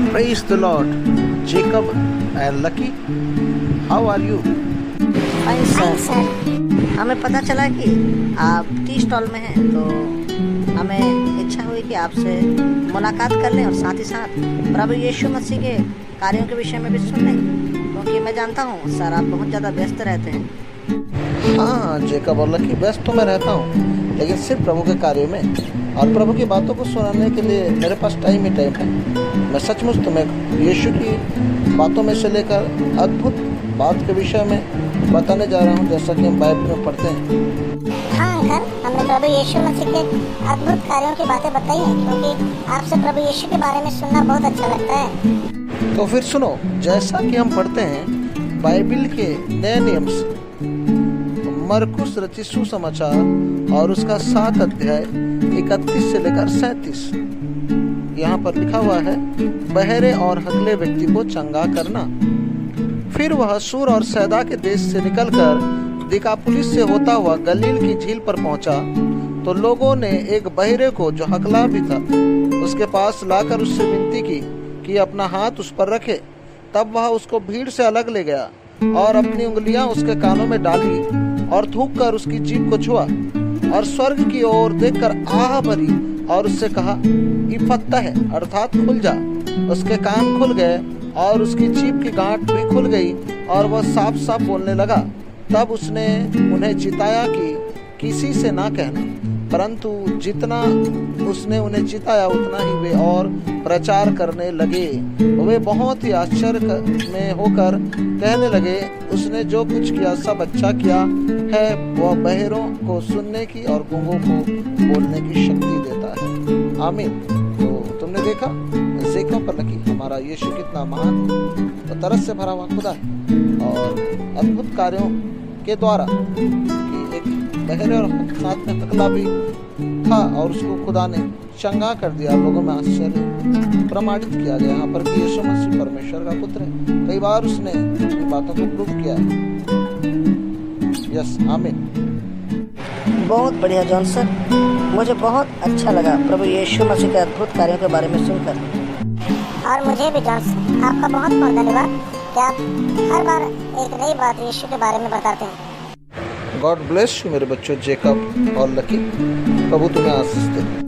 Praise the Lord. Jacob and Lucky, how are you? Fine sir, हमें पता चला कि आप टी स्टॉल में हैं, तो हमें इच्छा हुई कि आपसे मुलाकात कर लें और साथ ही साथ प्रभु यीशु मसीह के कार्यों के विषय में भी सुन लें, क्योंकि मैं जानता हूँ सर आप बहुत ज़्यादा व्यस्त रहते हैं। हाँ जेकब और लकी, व्यस्त तो मैं रहता हूँ, लेकिन सिर्फ प्रभु के कार्यों में और प्रभु की बातों को सुनाने के लिए मेरे पास टाइम ही टाइम है। मैं सचमुच तुम्हें यीशु की बातों में से लेकर अद्भुत बात के विषय में बताने जा रहा हूँ, जैसा कि हम बाइबल में पढ़ते हैं। हाँ अंकल, हमने प्रभु यीशु मसीह के अद्भुत कार्यों की बातें बताई हैं, क्योंकि आपसे प्रभु यीशु के बारे में सुनना बहुत अच्छा लगता है। तो फिर सुनो, जैसा कि हम पढ़ते हैं बाइबल के नए नियम से, मरकुस रचित सुसमाचार और उसका 7 अध्याय 31 से लेकर 37। यहाँ पर लिखा हुआ है, बहरे और हकले व्यक्ति को चंगा करना। फिर वह सूर और सैदा के देश से निकलकर दिकापुलिस से होता हुआ गलील की झील पर पहुंचा, तो लोगों ने एक बहरे को, जो हकला भी था, उसके पास लाकर उससे विनती की कि अपना हाथ उस पर रखे। तब वह उसको भीड़ से अलग ले गया और अपनी उंगलियां उसके कानों में डाली और थूक कर उसकी जीभ को छुआ और स्वर्ग की ओर देखकर आह भरी और उससे कहा, इफत्ता है, अर्थात खुल जा। उसके कान खुल गए और उसकी जीभ की गांठ भी खुल गई और वह साफ साफ बोलने लगा। तब उसने उन्हें चिताया कि किसी से ना कहना, परंतु जितना उसने उन्हें चिताया उतना ही वे और प्रचार करने लगे। वे बहुत ही आश्चर्य में होकर कहने लगे, उसने जो कुछ किया सब अच्छा किया है। वह बहरों को सुनने की और गूंगों को बोलने की शक्ति देता है। आमीन। तो तुमने देखा जेकब और लकी, हमारा यीशु कितना महान और तरस से भरा हुआ खुदा है, और अद्भुत कार्यों के द्वारा कि एक बहरे और साथ में हकला भी था और उसको खुदा ने चंगा कर दिया। लोगों में आश्चर्य प्रमाणित किया गया यहाँ पर कि यीशु मसीह परमेश्वर का पुत्र है। कई बार उसने इन बातों को प्रूव किया है। यस, आमीन। बहुत बढ़िया जॉन सर, मुझे बहुत अच्छा लगा प्रभु यीशु मसीह के अद्भुत कार्यों के बारे में सुनकर। और मुझे भी जॉन सर, आपका बहुत बहुत धन्यवाद कि आप हर बार एक नई बात यीशु के बारे में बताते हैं। गॉड ब्लेस यू मेरे बच्चों जेकब और लकी। प्रभु तुम्हें आशीष दे।